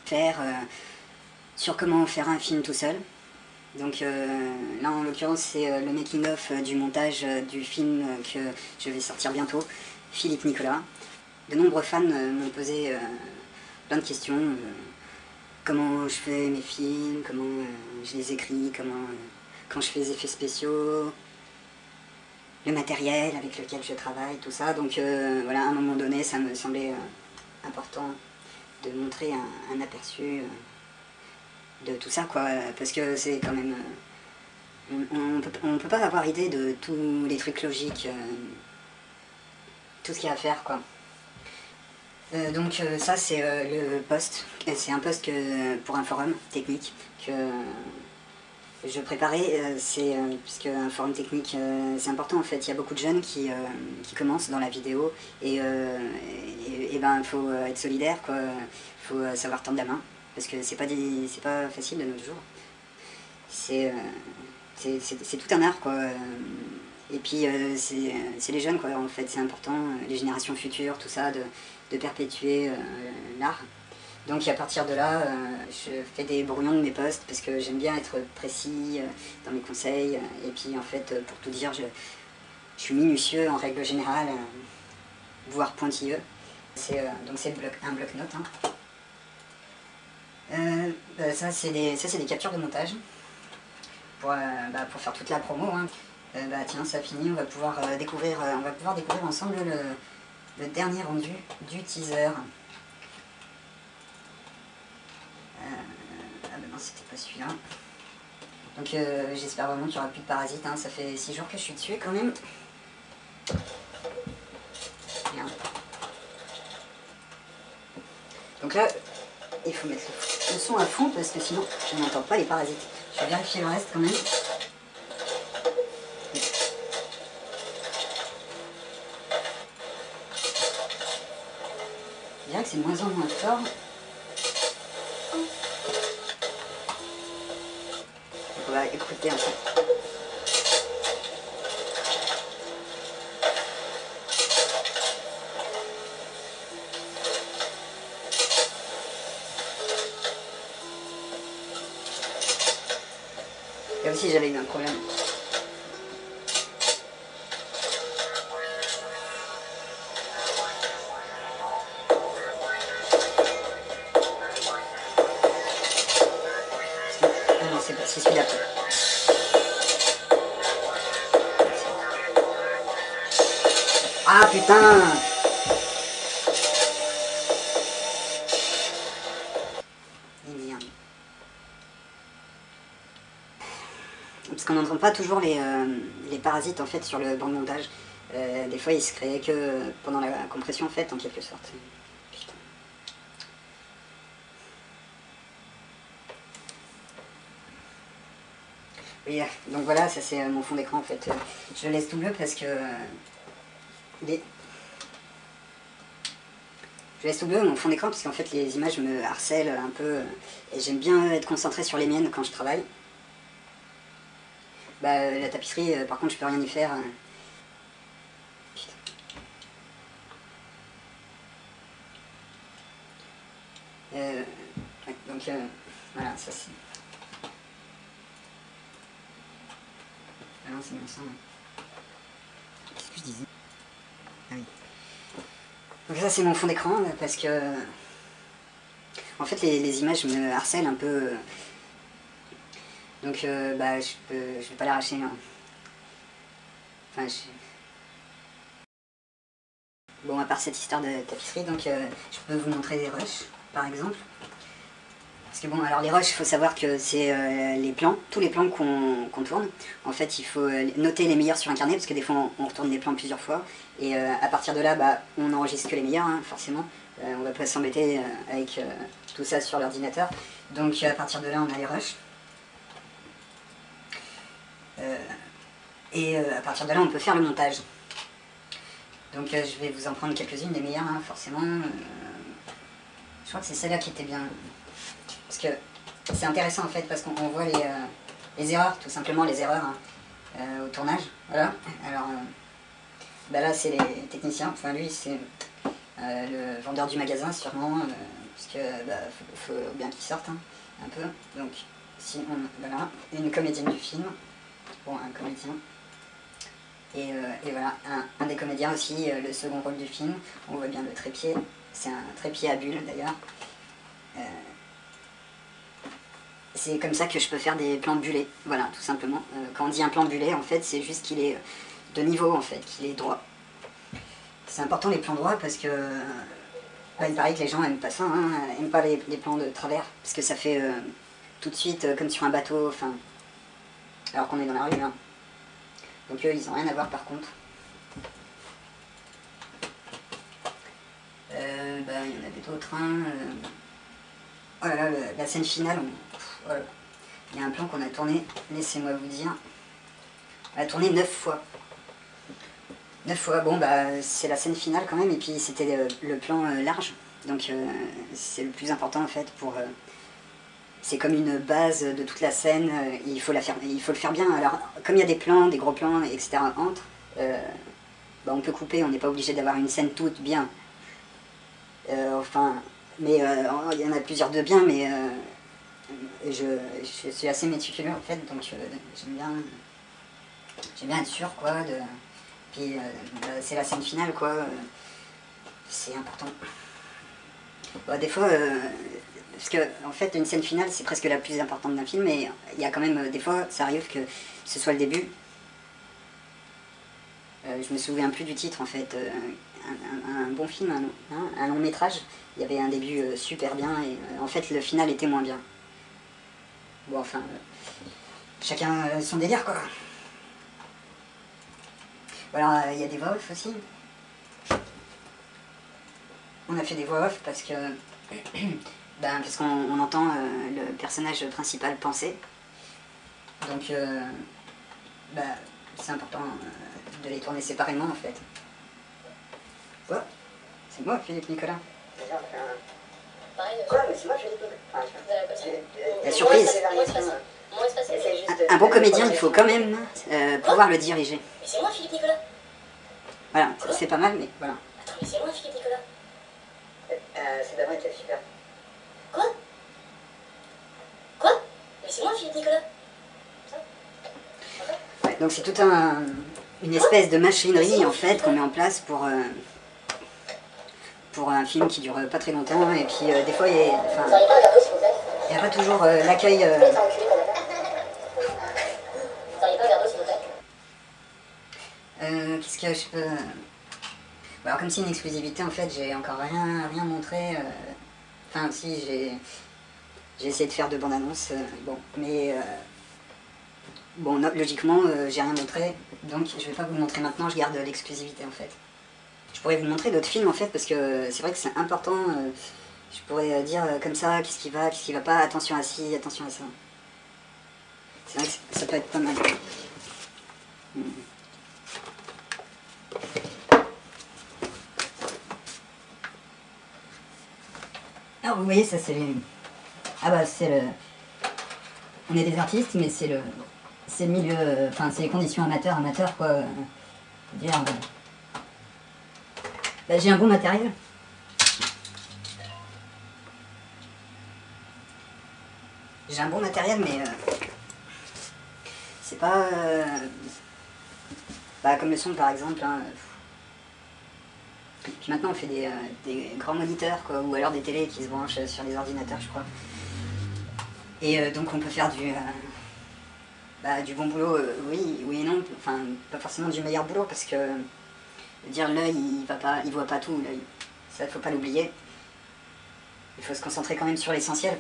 faire sur comment faire un film tout seul. Donc là en l'occurrence c'est le making of du montage du film que je vais sortir bientôt, Philippe Nicolas. De nombreux fans m'ont posé plein de questions, comment je fais mes films, comment je les écris, quand je fais les effets spéciaux, le matériel avec lequel je travaille, tout ça. Donc voilà, à un moment donné ça me semblait important de montrer un aperçu de tout ça, quoi, parce que c'est quand même... on peut pas avoir idée de tous les trucs logiques, tout ce qu'il y a à faire, quoi. Donc ça c'est le post, c'est un post pour un forum technique que je préparais, puisque un forum technique c'est important en fait, il y a beaucoup de jeunes qui commencent dans la vidéo et ben il faut être solidaire, quoi, il faut savoir tendre la main, parce que c'est pas facile de nos jours, c'est tout un art, quoi. Et puis c'est les jeunes, quoi, en fait, c'est important, les générations futures, tout ça, de perpétuer l'art. Donc à partir de là, je fais des brouillons de mes posts parce que j'aime bien être précis dans mes conseils. Et puis en fait, pour tout dire, je suis minutieux en règle générale, voire pointilleux. Donc c'est un bloc-notes. Hein. Ça c'est des captures de montage pour faire toute la promo. Hein. Tiens, ça finit, on va pouvoir découvrir ensemble le dernier rendu du teaser. Non, c'était pas celui-là. Donc j'espère vraiment qu'il n'y aura plus de parasites, hein. Ça fait 6 jours que je suis dessus quand même. Merde. Donc là, il faut mettre le son à fond parce que sinon je n'entends pas les parasites. Je vais vérifier le reste quand même. Je dirais que c'est de moins en moins fort. On va écouter un peu. Comme si j'avais eu un problème. Non, c'est celui-là. Ah putain! Parce qu'on n'entend pas toujours les parasites en fait sur le banc de montage. Des fois ils se créaient que pendant la compression en fait, en quelque sorte. Putain. Oui, donc voilà, ça c'est mon fond d'écran en fait. Je le laisse tout bleu parce que... Je laisse tout bleu mon fond d'écran parce qu'en fait les images me harcèlent un peu et j'aime bien être concentré sur les miennes quand je travaille. La tapisserie, par contre je peux rien y faire. Ouais, donc voilà, ça c'est... Ah non, c'est bien ça. Qu'est-ce que je disais? Ah oui. Donc ça c'est mon fond d'écran parce que... En fait les images me harcèlent un peu. Donc je vais pas l'arracher. Hein. Enfin, Bon, à part cette histoire de tapisserie, donc je peux vous montrer des rushs, par exemple. Parce que bon, alors les rushs, il faut savoir que c'est les plans, tous les plans qu'on tourne. En fait, il faut noter les meilleurs sur un carnet, parce que des fois on retourne des plans plusieurs fois. Et à partir de là, on n'enregistre que les meilleurs, hein, forcément. On va pas s'embêter avec tout ça sur l'ordinateur. Donc à partir de là, on a les rushs. À partir de là, on peut faire le montage. Donc je vais vous en prendre quelques-unes, des meilleures, hein, forcément. Je crois que c'est celle-là qui était bien. Parce que c'est intéressant en fait, parce qu'on voit les erreurs, tout simplement les erreurs au tournage. Voilà. Alors là c'est les techniciens, enfin lui c'est le vendeur du magasin sûrement, parce que bah, faut bien qu'il sorte hein, un peu. Donc si on, voilà, une comédienne du film, bon un comédien, et voilà, un des comédiens aussi, le second rôle du film, on voit bien le trépied, c'est un trépied à bulles d'ailleurs. C'est comme ça que je peux faire des plans bullés, voilà, tout simplement. Quand on dit un plan bullé, en fait, c'est juste qu'il est de niveau, en fait, qu'il est droit. C'est important les plans droits parce que bah, il paraît que les gens aiment pas ça, hein, aiment pas les plans de travers, parce que ça fait tout de suite comme sur un bateau, enfin, alors qu'on est dans la rue. Hein. Donc eux, ils ont rien à voir par contre. Bah, il y en avait d'autres. Hein, oh là là, la scène finale, oh là là. Il y a un plan qu'on a tourné, laissez-moi vous dire. On a tourné 9 fois. 9 fois, bon bah c'est la scène finale quand même, et puis c'était le plan large. Donc c'est le plus important en fait pour... c'est comme une base de toute la scène, il faut le faire bien. Alors comme il y a des plans, des gros plans, etc. entre, bah, on peut couper, on n'est pas obligé d'avoir une scène toute bien. Enfin, mais il y en a plusieurs de bien, mais je suis assez méticuleux en fait, donc j'aime bien être sûr quoi. Puis c'est la scène finale quoi, c'est important. Bah, des fois, parce que en fait une scène finale c'est presque la plus importante d'un film, mais il y a quand même des fois ça arrive que ce soit le début. Je me souviens plus du titre en fait. Un bon film, un long métrage, il y avait un début super bien et en fait le final était moins bien. Bon enfin, chacun son délire quoi. Voilà, il y a des voix off aussi. On a fait des voix off parce que ben, parce qu'on entend le personnage principal penser. Donc ben, c'est important de les tourner séparément en fait. Quoi? C'est moi, Philippe Nicolas. Quoi? Mais c'est moi, Philippe Nicolas. La surprise. Un bon comédien, il faut quand même pouvoir le diriger. Mais c'est moi, Philippe Nicolas. Voilà, c'est pas mal, mais voilà. Attends, mais c'est moi, Philippe Nicolas. C'est pas vrai, t'es super. Quoi? Quoi? Mais c'est moi, Philippe Nicolas. Ouais, donc c'est toute une espèce de machinerie en fait qu'on met en place pour un film qui dure pas très longtemps, et puis des fois il y a pas toujours l'accueil. Qu'est-ce que je peux... Alors comme c'est une exclusivité en fait, j'ai encore rien montré. Enfin si, j'ai essayé de faire de bandes annonces, bon, mais bon, logiquement j'ai rien montré, donc je vais pas vous le montrer maintenant, je garde l'exclusivité en fait. Je pourrais vous montrer d'autres films en fait, parce que c'est vrai que c'est important, je pourrais dire comme ça, qu'est-ce qui va pas, attention à ci, attention à ça. C'est vrai que ça peut être pas mal. Alors vous voyez, ça c'est les... Ah bah c'est le... On est des artistes, mais c'est le milieu... Enfin c'est les conditions amateurs quoi. Dire... Bah, j'ai un bon matériel. J'ai un bon matériel, mais... c'est pas... bah, comme le son par exemple. Hein. Puis maintenant on fait des grands moniteurs quoi, ou alors des télés qui se branchent sur les ordinateurs je crois. Et donc on peut faire du bon boulot, oui et non, enfin pas forcément du meilleur boulot parce que dire l'œil il voit pas tout l'œil, ça faut pas l'oublier. Il faut se concentrer quand même sur l'essentiel.